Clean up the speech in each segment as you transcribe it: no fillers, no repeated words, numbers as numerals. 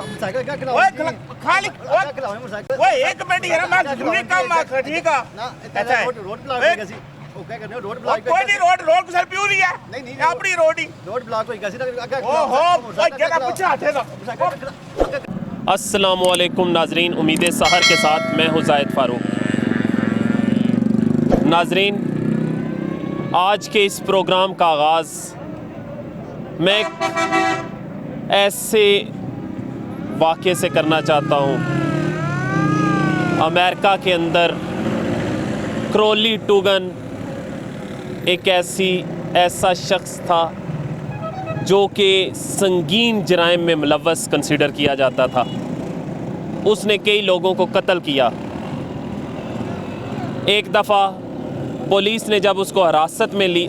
Motorcycle क्या खिलाओ? ओए खाली क्या खिलाओ मोटरसाइकिल? ओए एक मिनट यार मैं जरूरी काम आ ठीक है ना ऐसा है। रोड ब्लॉक ए- हो गई ओ क्या करने रोड और ब्लॉक कोई नहीं रोड को सर प्यू नहीं है नहीं, ये अपनी रोड ही रोड ब्लॉक हो गई कैसी ओहो ओए जगह पूछे हाथे ना अस्सलामुअलैकुम नाजरीन, उम्मीद सहर के साथ मैं हूँ जाहिद फ़ारूक। नाजरीन, आज के इस प्रोग्राम का आगाज़ मैं एक ऐसे वाक़े से करना चाहता हूँ। अमेरिका के अंदर क्रॉली टूगन एक ऐसा शख्स था जो कि संगीन जराइम में मुलव्वस कंसिडर किया जाता था। उसने कई लोगों को कत्ल किया। एक दफ़ा पुलिस ने जब उसको हिरासत में ली,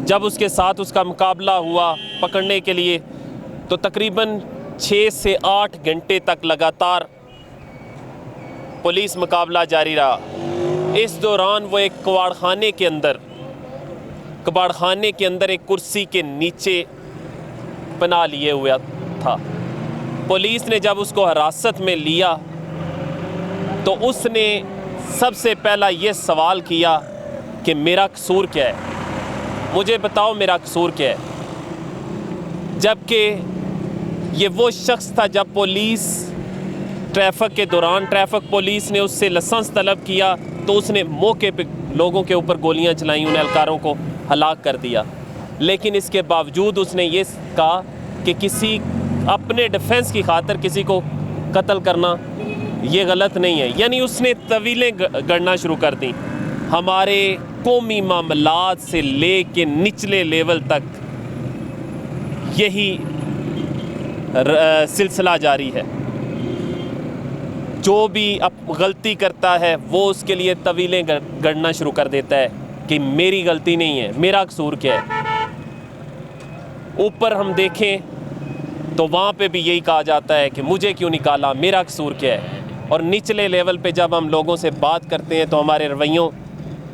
जब उसके साथ उसका मुकाबला हुआ पकड़ने के लिए, तो तकरीबन 6 से 8 घंटे तक लगातार पुलिस मुकाबला जारी रहा। इस दौरान वो एक कबाड़खाने के अंदर एक कुर्सी के नीचे पनाह लिए हुआ था। पुलिस ने जब उसको हिरासत में लिया तो उसने सबसे पहला ये सवाल किया कि मेरा कसूर क्या है, मुझे बताओ मेरा कसूर क्या है। जबकि ये वो शख्स था, जब पुलिस ट्रैफिक के दौरान ट्रैफिक पुलिस ने उससे लाइसेंस तलब किया तो उसने मौके पे लोगों के ऊपर गोलियां चलाई, उन एहलकारों को हलाक कर दिया। लेकिन इसके बावजूद उसने ये कहा कि किसी अपने डिफेंस की खातिर किसी को कत्ल करना ये गलत नहीं है। यानी उसने तवीलें गढ़ना शुरू कर दी। हमारे कौमी मामलात से ले के निचले लेवल तक यही सिलसिला जारी है। जो भी अब गलती करता है वो उसके लिए तवीलें गढ़ना शुरू कर देता है कि मेरी गलती नहीं है, मेरा कसूर क्या है। ऊपर हम देखें तो वहाँ पे भी यही कहा जाता है कि मुझे क्यों निकाला, मेरा कसूर क्या है। और निचले लेवल पे जब हम लोगों से बात करते हैं तो हमारे रवैयों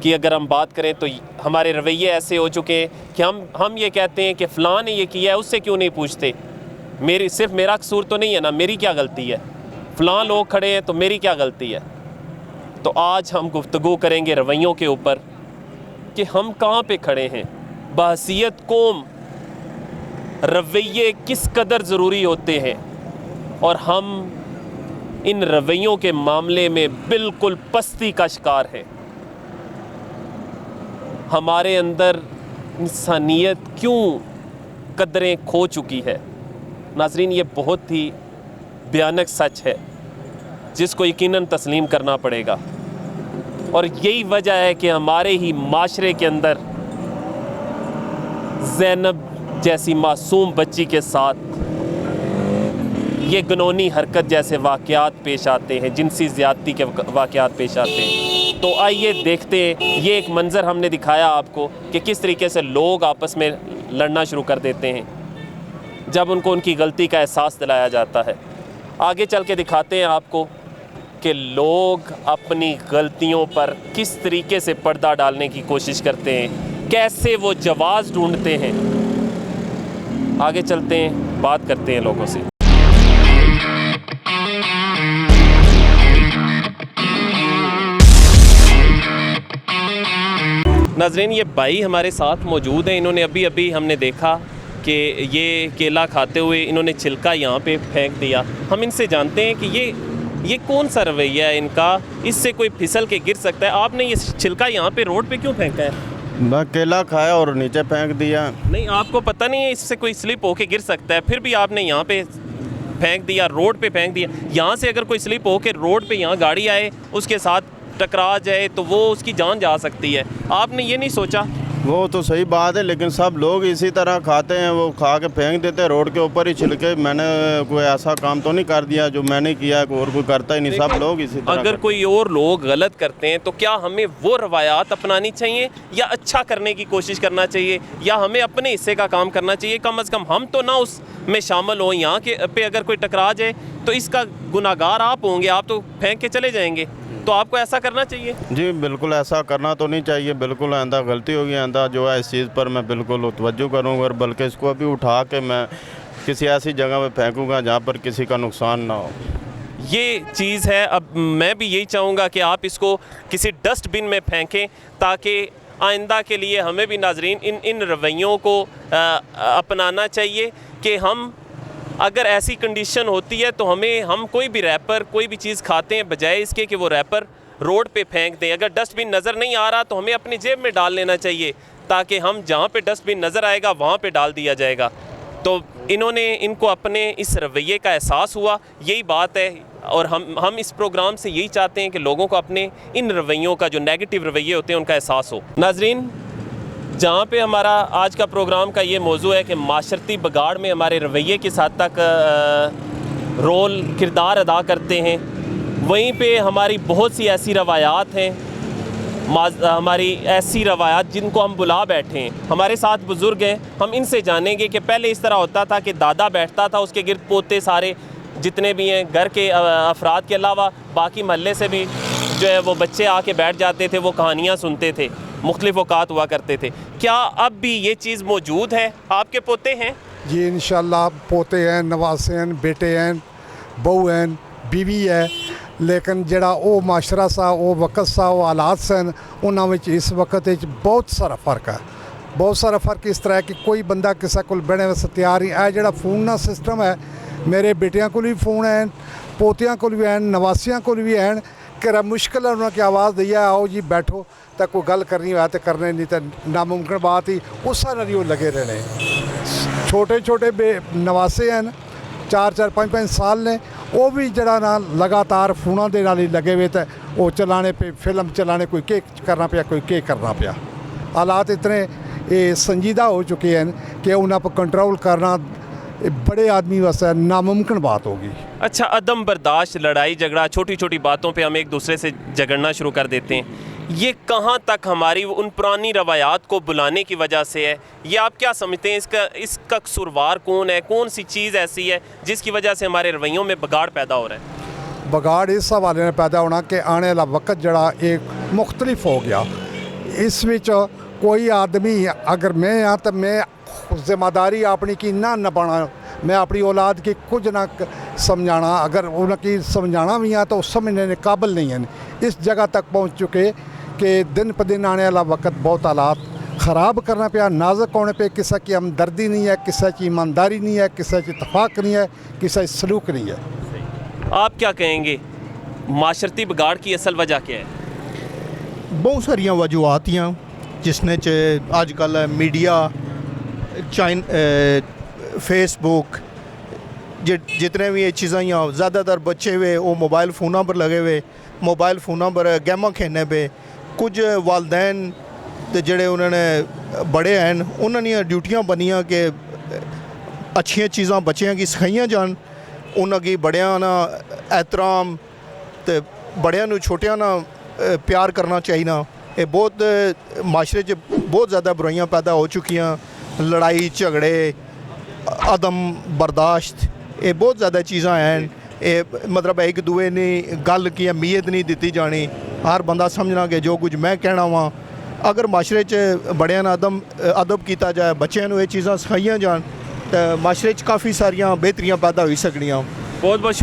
की अगर हम बात करें तो हमारे रवैये ऐसे हो चुके हैं कि हम ये कहते हैं कि फ़लाँ ने ये किया है, उससे क्यों नहीं पूछते। सिर्फ मेरा कसूर तो नहीं है ना, मेरी क्या गलती है। फ़लाँ लोग खड़े हैं तो मेरी क्या गलती है। तो आज हम गुफ्तगू करेंगे रवैयों के ऊपर कि हम कहाँ पे खड़े हैं। बहसीयत कौम रवैये किस कदर ज़रूरी होते हैं और हम इन रवैयों के मामले में बिल्कुल पस्ती का शिकार है। हमारे अंदर इंसानियत क्यों कदरें खो चुकी है। नाज़रीन, ये बहुत ही भयानक सच है जिसको यकीनन तस्लीम करना पड़ेगा। और यही वजह है कि हमारे ही माशरे के अंदर ज़ैनब जैसी मासूम बच्ची के साथ ये गनौनी हरकत जैसे वाक़यात पेश आते हैं, जिनसी ज़्यादती के वाक़यात पेश आते हैं। तो आइए देखते हैं। ये एक मंज़र हमने दिखाया आपको कि किस तरीके से लोग आपस में लड़ना शुरू कर देते हैं जब उनको उनकी गलती का एहसास दिलाया जाता है। आगे चल के दिखाते हैं आपको कि लोग अपनी गलतियों पर किस तरीके से पर्दा डालने की कोशिश करते हैं, कैसे वो जवाज़ ढूंढते हैं। आगे चलते हैं, बात करते हैं लोगों से। नाज़रीन, ये भाई हमारे साथ मौजूद हैं। इन्होंने अभी हमने देखा कि ये केला खाते हुए इन्होंने छिलका यहाँ पे फेंक दिया। हम इनसे जानते हैं कि ये कौन सा रवैया है इनका, इससे कोई फिसल के गिर सकता है। आपने ये छिलका यहाँ पे रोड पे क्यों फेंका है? मैं केला खाया और नीचे फेंक दिया। नहीं, आपको पता नहीं है इससे कोई स्लिप होके गिर सकता है, फिर भी आपने यहाँ पे फेंक दिया, रोड पे फेंक दिया। यहाँ से अगर कोई स्लिप होके रोड पे यहाँ गाड़ी आए, उसके साथ टकरा जाए तो वो उसकी जान जा सकती है। आपने ये नहीं सोचा? वो तो सही बात है, लेकिन सब लोग इसी तरह खाते हैं, वो खा के फेंक देते हैं रोड के ऊपर ही छिलके। मैंने कोई ऐसा काम तो नहीं कर दिया जो मैंने किया, और कोई करता ही नहीं, सब लोग इसी तरह। अगर कोई और लोग गलत करते हैं तो क्या हमें वो रवायात अपनानी चाहिए या अच्छा करने की कोशिश करना चाहिए, या हमें अपने हिस्से का काम करना चाहिए? कम अज़ कम हम तो ना उसमें शामिल हों। यहाँ के पे अगर कोई टकरा जाए तो इसका गुनाहगार आप होंगे, आप तो फेंक के चले जाएंगे। तो आपको ऐसा करना चाहिए? जी बिल्कुल, ऐसा करना तो नहीं चाहिए। बिल्कुल आइंदा गलती होगी, आइंदा जो है इस चीज़ पर मैं बिल्कुल तवज्जो करूँगा, और बल्कि इसको अभी उठा के मैं किसी ऐसी जगह पे फेंकूंगा जहाँ पर किसी का नुकसान ना हो। ये चीज़ है। अब मैं भी यही चाहूँगा कि आप इसको किसी डस्टबिन में फेंकें ताकि आइंदा के लिए हमें भी नाजरीन इन रवैयों को अपनाना चाहिए कि हम अगर ऐसी कंडीशन होती है तो हम कोई भी रैपर कोई भी चीज़ खाते हैं बजाय इसके कि वो रैपर रोड पे फेंक दें। अगर डस्टबिन नज़र नहीं आ रहा तो हमें अपनी जेब में डाल लेना चाहिए ताकि हम जहाँ पे डस्टबिन नज़र आएगा वहाँ पे डाल दिया जाएगा। तो इनको अपने इस रवैये का एहसास हुआ, यही बात है। और हम इस प्रोग्राम से यही चाहते हैं कि लोगों को अपने इन रवैयों का जो नेगेटिव रवैये होते हैं उनका एहसास हो। नाजरीन, जहाँ पे हमारा आज का प्रोग्राम का ये मौजू है कि माशरती बिगाड़ में हमारे रवैये किस हद तक किरदार अदा करते हैं, वहीं पे हमारी बहुत सी ऐसी रवायात हैं, हमारी ऐसी रवायात जिनको हम बुला बैठे हैं। हमारे साथ बुज़ुर्ग हैं, हम इनसे जानेंगे कि पहले इस तरह होता था कि दादा बैठता था, उसके गिरद पोते सारे जितने भी हैं घर के अफराद के अलावा बाकी महल्ले से भी जो है वो बच्चे आके बैठ जाते थे, वो कहानियाँ सुनते थे, मुख्तलिफ औकात हुआ करते थे। क्या अब भी ये चीज़ मौजूद है? आपके पोते हैं? जी इंशाल्लाह पोते हैं, नवासे हैं, बेटे हैं, बहू हैं, बीवी है। लेकिन जड़ा वो माशरा सा, वो वक्त सा, वो हालात सन, उन्होंने इस वक्त बहुत सारा फ़र्क है। बहुत सारा फ़र्क इस तरह है कि कोई बंदा किसी को बहने वास्ते तैयार नहीं है। जड़ा फोन का सिस्टम है, मेरे बेटियां को भी फोन है, पोतियां को भी हैं, नवासियां को भी हैं, कि मुश्किल है उन्होंने आवाज़ दी है आओ जी बैठो, तो कोई गल करनी हो तो करने, नहीं तो नामुमकिन बात ही उस नरी वो लगे रहने। छोटे छोटे नवासे हैं, 4-4 5-5 साल ने, वो भी जड़ा ना लगातार फोनों के नाल ही लगे हुए, तो वो चलाने पे फिल्म चलाने, कोई के करना पाया, कोई के करना पाया। हालात इतने ये संजीदा हो चुके हैं कि उन्हें पर कंट्रोल करना बड़े आदमी वास्ते नामुमकिन बात होगी। अच्छा, अदम बर्दाश्त, लड़ाई झगड़ा, छोटी छोटी बातों पे हम एक दूसरे से झगड़ना शुरू कर देते हैं। ये कहाँ तक हमारी उन पुरानी रवायात को बुलाने की वजह से है? ये आप क्या समझते हैं, इसका कसूरवार कौन है? कौन सी चीज़ ऐसी है जिसकी वजह से हमारे रवैयों में बिगाड़ पैदा हो रहा है? बिगाड़ इस हवाले में पैदा होना कि आने वाला वक्त जड़ा एक मुख्तलिफ हो गया। इस विच कोई आदमी अगर मैं हाँ तो मैं जिम्मेदारी अपनी की ना नभाना, मैं अपनी औलाद की कुछ ना समझाना, अगर उनकी समझाना भी है तो उस समझने के काबिल नहीं है। इस जगह तक पहुँच चुके कि दिन प दिन आने वाला वक्त बहुत हालात ख़राब करना पाया, नाजुक होने पे किसी की हमदर्दी नहीं है, किसी की ईमानदारी नहीं है, किसी की इत्तफाक नहीं है, किसी सलूक नहीं है। आप क्या कहेंगे, माशरती बिगाड़ की असल वजह क्या है? बहुत सारिया वजूहत हैं जिसने अजकल मीडिया फेसबुक जितने भी ये चीज़ें हैं, ज़्यादातर बच्चे हुए वो मोबाइल फ़ोनों पर लगे हुए, मोबाइल फ़ोनों पर गेमां खेलने पे। कुछ वालदैन तो जड़े उन्होंने बड़े हैं उन्होंने ड्यूटियां बनियां कि अच्छियां चीज़ां बच्चों की सिखाइयां जान, उन्होंने बड़ियां ना एहतराम तो बड़ियां छोटियां ना प्यार करना चाहिए। ये बहुत माशरे च बहुत ज़्यादा बुराइयां पैदा हो चुकियां, लड़ाई झगड़े, अदम बर्दाश्त, ये बहुत ज़्यादा चीज़ां हैं। ये मतलब एक दूए ने गल की अहमियत नहीं दी जानी, हर बंदा समझना कि जो कुछ मैं कहना वहाँ। अगर माशरे च बड़ियां ना अदब किया जाए, बच्चों को ये चीज़ां सिखाइयां जान, तो माशरे च काफ़ी सारियां बेहतरियां पैदा हो सकदियां। बहुत बहुत